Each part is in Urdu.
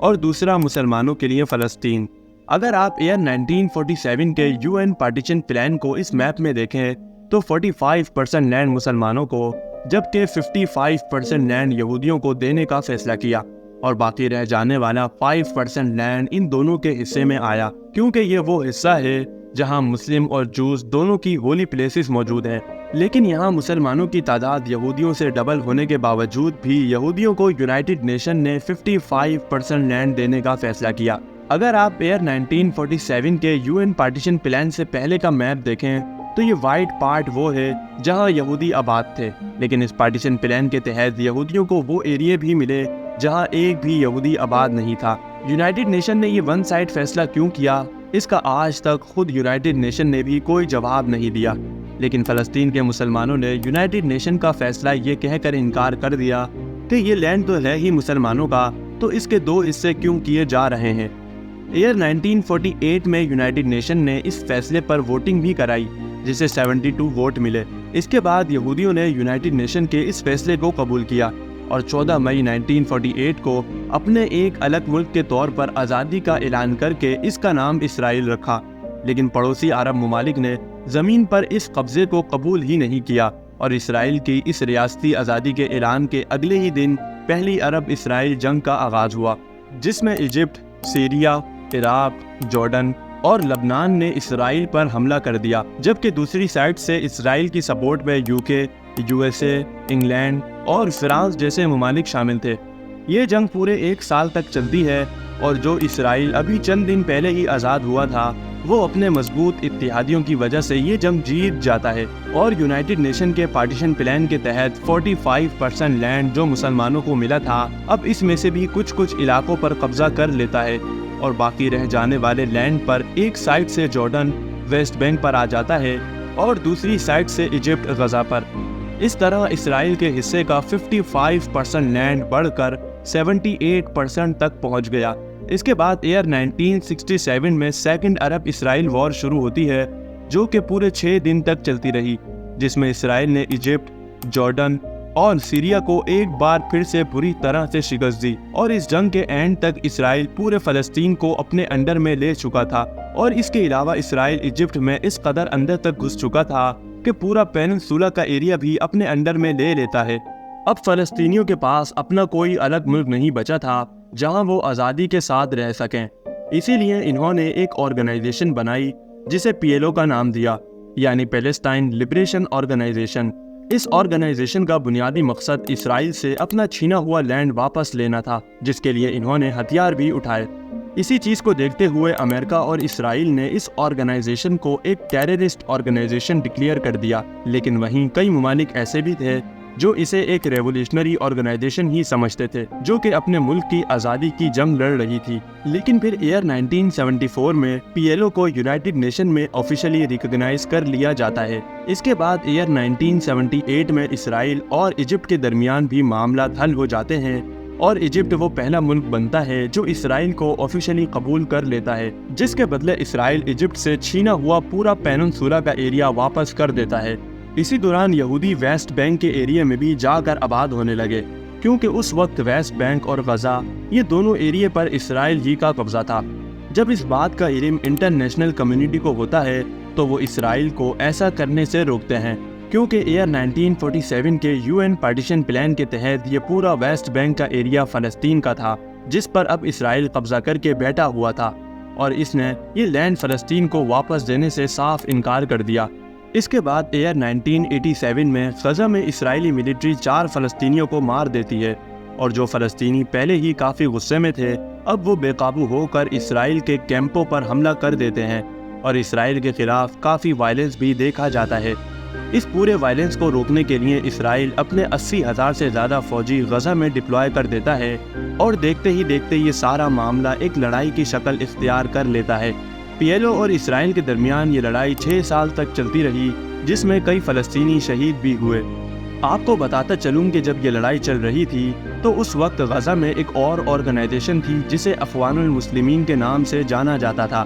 اور دوسرا مسلمانوں کے لیے فلسطین۔ اگر آپ ایئر 1947 کے UN پارٹیشن پلان کو اس میپ میں دیکھیں تو 45% لینڈ مسلمانوں کو جبکہ 55% لینڈ یہودیوں کو دینے کا فیصلہ کیا، اور باقی رہ جانے والا 5% لینڈ ان دونوں کے حصے میں آیا، کیونکہ یہ وہ حصہ ہے جہاں مسلم اور جوز دونوں کی ہولی پلیسز موجود ہیں۔ لیکن یہاں مسلمانوں کی تعداد یہودیوں سے ڈبل ہونے کے باوجود بھی یہودیوں کو یونائٹڈ نیشن نے 55% لینڈ دینے کا فیصلہ کیا۔ اگر آپ ایئر 1947 کے UN پارٹیشن پلان سے پہلے کا میپ دیکھیں تو یہ وائٹ پارٹ وہ ہے جہاں یہودی آباد تھے، لیکن اس پارٹیشن پلان کے تحت یہودیوں کو وہ ایریے بھی ملے جہاں ایک بھی یہودی آباد نہیں تھا۔ یونائٹڈ نیشن نے یہ ون سائڈ فیصلہ کیوں کیا، اس کا آج تک خود یونائٹڈ نیشن نے بھی کوئی جواب نہیں دیا، لیکن فلسطین کے مسلمانوں نے یونائٹڈ نیشن کا فیصلہ یہ کہہ کر انکار کر دیا کہ یہ لینڈ تو ہے ہی مسلمانوں کا، تو اس کے دو حصے کیوں کیے جا رہے ہیں۔ ایئر 1948 میں یونائٹڈ نیشن نے اس فیصلے پر ووٹنگ بھی کرائی، جسے 72 ووٹ ملے۔ اس کے بعد یہودیوں نے یونائٹڈ نیشن کے اس فیصلے کو قبول کیا اور 14 مئی 1948 کو اپنے ایک الگ ملک کے طور پر آزادی کا اعلان کر کے اس کا نام اسرائیل رکھا، لیکن پڑوسی عرب ممالک نے زمین پر اس قبضے کو قبول ہی نہیں کیا، اور اسرائیل کی اس ریاستی آزادی کے اعلان کے اگلے ہی دن پہلی عرب اسرائیل جنگ کا آغاز ہوا، جس میں ایجپٹ، سیریا، عراق، جارڈن اور لبنان نے اسرائیل پر حملہ کر دیا، جبکہ دوسری سائڈ سے اسرائیل کی سپورٹ میں UK، USA، انگلینڈ اور فرانس جیسے ممالک شامل تھے۔ یہ جنگ پورے 1 سال تک چلتی ہے، اور جو اسرائیل ابھی چند دن پہلے ہی آزاد ہوا تھا وہ اپنے مضبوط اتحادیوں کی وجہ سے یہ جنگ جیت جاتا ہے، اور یونائٹڈ نیشن کے پارٹیشن پلان کے تحت 45% لینڈ جو مسلمانوں کو ملا تھا اب اس میں سے بھی کچھ علاقوں پر قبضہ کر لیتا ہے، اور باقی رہ جانے والے لینڈ پر ایک سائڈ سے جارڈن ویسٹ بینک پر آ جاتا ہے اور دوسری سائڈ سے ایجپٹ غزہ پر۔ اس طرح اسرائیل کے حصے کا 55% لینڈ بڑھ کر 78% تک پہنچ گیا۔ اس کے بعد ایئر 1967 میں سیکنڈ عرب اسرائیل وار شروع ہوتی ہے، جو کہ پورے 6 دن تک چلتی رہی، جس میں اسرائیل نے ایجپٹ، جارڈن اور سیریا کو ایک بار پھر سے بری طرح سے شکست دی، اور اس جنگ کے اینڈ تک اسرائیل پورے فلسطین کو اپنے انڈر میں لے چکا تھا، اور اس کے علاوہ اسرائیل ایجپٹ میں اس قدر اندر تک گھس چکا تھا کہ پورا پیننسولا کا ایریا بھی اپنے انڈر میں لے لیتا ہے۔ اب فلسطینیوں کے پاس اپنا کوئی الگ ملک نہیں بچا تھا جہاں وہ آزادی کے ساتھ رہ سکیں، اسی لیے انہوں نے ایک آرگنائزیشن بنائی جسے PLO کا نام دیا، یعنی پیلسٹائن لبریشن آرگنائزیشن۔ اس آرگنائزیشن کا بنیادی مقصد اسرائیل سے اپنا چھینا ہوا لینڈ واپس لینا تھا، جس کے لیے انہوں نے ہتھیار بھی اٹھائے۔ اسی چیز کو دیکھتے ہوئے امریکہ اور اسرائیل نے اس آرگنائزیشن کو ایک ٹیررسٹ آرگنائزیشن ڈکلیئر کر دیا، لیکن وہیں کئی ممالک ایسے بھی تھے جو اسے ایک ریولیوشنری آرگنائزیشن ہی سمجھتے تھے، جو کہ اپنے ملک کی آزادی کی جنگ لڑ رہی تھی۔ لیکن پھر ایئر 1974 میں PLO کو یونائٹڈ نیشن میں آفیشلی ریکگنائز کر لیا جاتا ہے۔ اس کے بعد ایئر 1978 میں اسرائیل اور ایجپٹ کے درمیان بھی معاملات حل ہو جاتے ہیں، اور ایجپٹ وہ پہلا ملک بنتا ہے جو اسرائیل کو آفیشلی قبول کر لیتا ہے، جس کے بدلے اسرائیل ایجپٹ سے چھینا ہوا پورا پیننسولا کا ایریا واپس کر دیتا ہے۔ اسی دوران یہودی ویسٹ بینک کے ایریا میں بھی جا کر آباد ہونے لگے، کیونکہ اس وقت ویسٹ بینک اور غزہ یہ دونوں ایریا پر اسرائیل ہی کا قبضہ تھا۔ جب اس بات کا علم انٹرنیشنل کمیونٹی کو ہوتا ہے تو وہ اسرائیل کو ایسا کرنے سے روکتے ہیں، کیونکہ ایئر 1947 کے UN پارٹیشن پلان کے تحت یہ پورا ویسٹ بینک کا ایریا فلسطین کا تھا، جس پر اب اسرائیل قبضہ کر کے بیٹھا ہوا تھا، اور اس نے یہ لینڈ فلسطین کو واپس دینے سے صاف انکار کر دیا۔ اس کے بعد ایئر 1987 میں غزہ میں اسرائیلی ملٹری 4 فلسطینیوں کو مار دیتی ہے، اور جو فلسطینی پہلے ہی کافی غصے میں تھے اب وہ بے قابو ہو کر اسرائیل کے کیمپوں پر حملہ کر دیتے ہیں، اور اسرائیل کے خلاف کافی وائلنس بھی دیکھا جاتا ہے۔ اس پورے وائلنس کو روکنے کے لیے اسرائیل اپنے 80,000 سے زیادہ فوجی غزہ میں ڈپلوائے کر دیتا ہے، اور دیکھتے ہی دیکھتے یہ سارا معاملہ ایک لڑائی کی شکل اختیار کر لیتا ہے۔ PLO اور اسرائیل کے درمیان یہ لڑائی 6 سال تک چلتی رہی، جس میں کئی فلسطینی شہید بھی ہوئے۔ آپ کو بتاتا چلوں کہ جب یہ لڑائی چل رہی تھی تو اس وقت غزہ میں ایک اور آرگنائزیشن تھی جسے اخوان المسلمین کے نام سے جانا جاتا تھا۔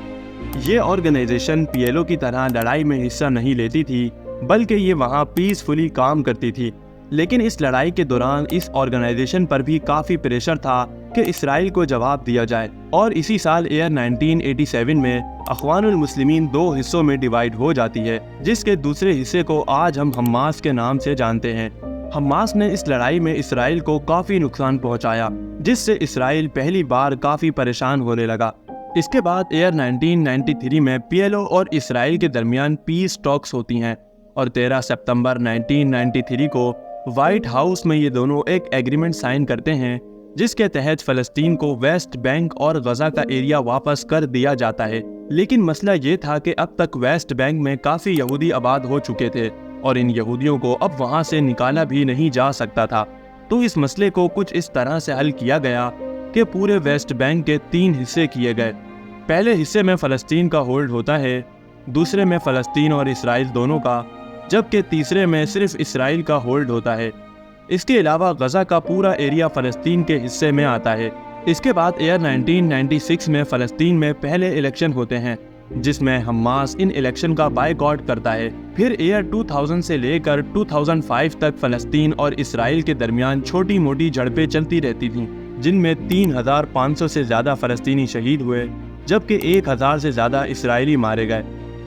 یہ آرگنائزیشن PLO کی طرح لڑائی میں حصہ نہیں لیتی تھی، بلکہ یہ وہاں پیسفلی کام کرتی تھی، لیکن اس لڑائی کے دوران اس آرگنائزیشن پر بھی کافی پریشر تھا کہ اسرائیل کو جواب دیا جائے، اور اسی سال ایئر 1987 میں اخوان المسلمین 2 حصوں میں ڈیوائیڈ ہو جاتی ہے، جس کے دوسرے حصے کو آج ہم حماس کے نام سے جانتے ہیں۔ حماس نے اس لڑائی میں اسرائیل کو کافی نقصان پہنچایا، جس سے اسرائیل پہلی بار کافی پریشان ہونے لگا۔ اس کے بعد ایئر 1993 میں PLO اور اسرائیل کے درمیان پیس ٹاکس ہوتی ہیں، اور 13 ستمبر 1993 کو وائٹ ہاؤس میں یہ دونوں ایک ایگریمنٹ سائن کرتے ہیں، جس کے تحت فلسطین کو ویسٹ بینک اور غزہ کا ایریا واپس کر دیا جاتا ہے۔ لیکن مسئلہ یہ تھا کہ اب تک ویسٹ بینک میں کافی یہودی آباد ہو چکے تھے، اور ان یہودیوں کو اب وہاں سے نکالا بھی نہیں جا سکتا تھا۔ تو اس مسئلے کو کچھ اس طرح سے حل کیا گیا کہ پورے ویسٹ بینک کے 3 حصے کیے گئے۔ پہلے حصے میں فلسطین کا ہولڈ ہوتا ہے، دوسرے میں فلسطین اور اسرائیل دونوں کا، جبکہ تیسرے میں صرف اسرائیل کا ہولڈ ہوتا ہے۔ اس کے علاوہ غزہ کا پورا ایریا فلسطین کے حصے میں آتا ہے۔ اس کے بعد ایئر 1996 میں فلسطین میں پہلے الیکشن ہوتے ہیں، جس میں حماس ان الیکشن کا بائیکاٹ کرتا ہے۔ پھر ایئر 2000 سے لے کر 2005 تک فلسطین اور اسرائیل کے درمیان چھوٹی موٹی جھڑپیں چلتی رہتی تھیں، جن میں 3500 سے زیادہ فلسطینی شہید ہوئے، جبکہ 1000 سے زیادہ اسرائیلی مارے گئے۔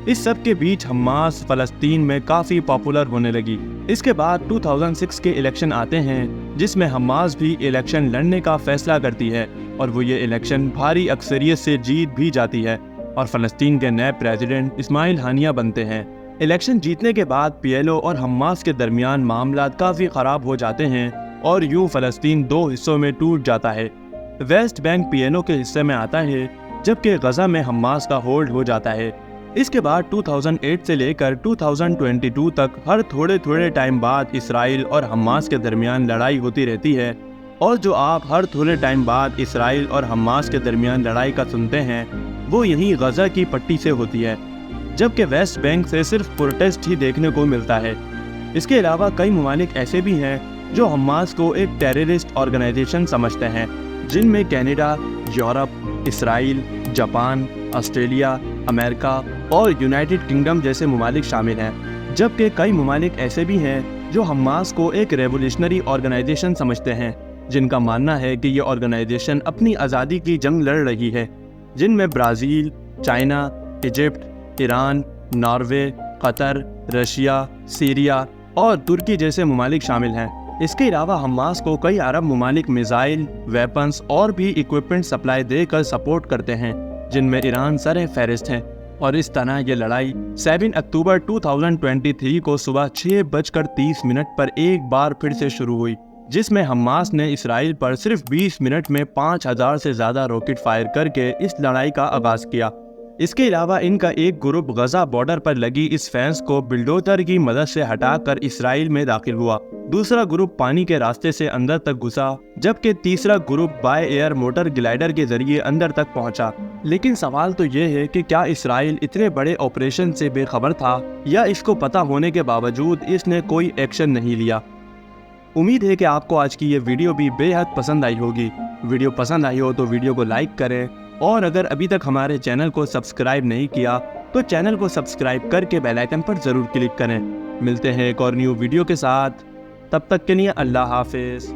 اس سب کے بیچ حماس فلسطین میں کافی پاپولر ہونے لگی۔ اس کے بعد 2006 کے الیکشن آتے ہیں، جس میں حماس بھی الیکشن لڑنے کا فیصلہ کرتی ہے، اور وہ یہ الیکشن بھاری اکثریت سے جیت بھی جاتی ہے، اور فلسطین کے نئے پریزیڈنٹ اسماعیل ہانیہ بنتے ہیں۔ الیکشن جیتنے کے بعد PLO اور حماس کے درمیان معاملات کافی خراب ہو جاتے ہیں، اور یوں فلسطین 2 حصوں میں ٹوٹ جاتا ہے۔ ویسٹ بینک PLO کے حصے میں آتا ہے، جبکہ غزہ میں حماس کا ہولڈ ہو جاتا ہے۔ اس کے بعد 2008 سے لے کر 2022 تک ہر تھوڑے ٹائم بعد اسرائیل اور حماس کے درمیان لڑائی ہوتی رہتی ہے، اور جو آپ ہر تھوڑے ٹائم بعد اسرائیل اور حماس کے درمیان لڑائی کا سنتے ہیں، وہ یہیں غزہ کی پٹی سے ہوتی ہے، جبکہ ویسٹ بینک سے صرف پروٹیسٹ ہی دیکھنے کو ملتا ہے۔ اس کے علاوہ کئی ممالک ایسے بھی ہیں جو حماس کو ایک ٹیررسٹ آرگنائزیشن سمجھتے ہیں، جن میں کینیڈا، یورپ، اسرائیل، جاپان، آسٹریلیا، امریکہ اور یونائٹڈ کنگڈم جیسے ممالک شامل ہیں، جبکہ کئی ممالک ایسے بھی ہیں جو حماس کو ایک ریولیوشنری آرگنائزیشن سمجھتے ہیں، جن کا ماننا ہے کہ یہ آرگنائزیشن اپنی آزادی کی جنگ لڑ رہی ہے، جن میں Brazil, China, Egypt, Iran, Norway, Qatar, Russia, Syria اور ترکی جیسے ممالک شامل ہیں۔ اس کے علاوہ حماس کو کئی عرب ممالک میزائل، ویپنز اور بھی ایکوپمنٹ سپلائی دے کر سپورٹ کرتے ہیں، جن میں ایران سر فہرست ہے۔ اور اس طرح یہ لڑائی 7 اکتوبر 2023 کو صبح 6:30 پر ایک بار پھر سے شروع ہوئی، جس میں حماس نے اسرائیل پر صرف 20 منٹ میں 5000 سے زیادہ راکٹ فائر کر کے اس لڑائی کا آغاز کیا۔ اس کے علاوہ ان کا ایک گروپ غزہ بارڈر پر لگی اس فینس کو بلڈوزر کی مدد سے ہٹا کر اسرائیل میں داخل ہوا، دوسرا گروپ پانی کے راستے سے اندر تک گھسا، جبکہ تیسرا گروپ بائی ایئر موٹر گلائڈر کے ذریعے اندر تک پہنچا۔ لیکن سوال تو یہ ہے کہ کیا اسرائیل اتنے بڑے آپریشن سے بے خبر تھا، یا اس کو پتہ ہونے کے باوجود اس نے کوئی ایکشن نہیں لیا؟ امید ہے کہ آپ کو آج کی یہ ویڈیو بھی بے حد پسند آئی ہوگی۔ ویڈیو پسند آئی ہو تو ویڈیو کو لائک کریں، اور اگر ابھی تک ہمارے چینل کو سبسکرائب نہیں کیا تو چینل کو سبسکرائب کر کے بیل آئیکن پر ضرور کلک کریں۔ ملتے ہیں ایک اور نیو ویڈیو کے ساتھ، تب تک کے لیے اللہ حافظ۔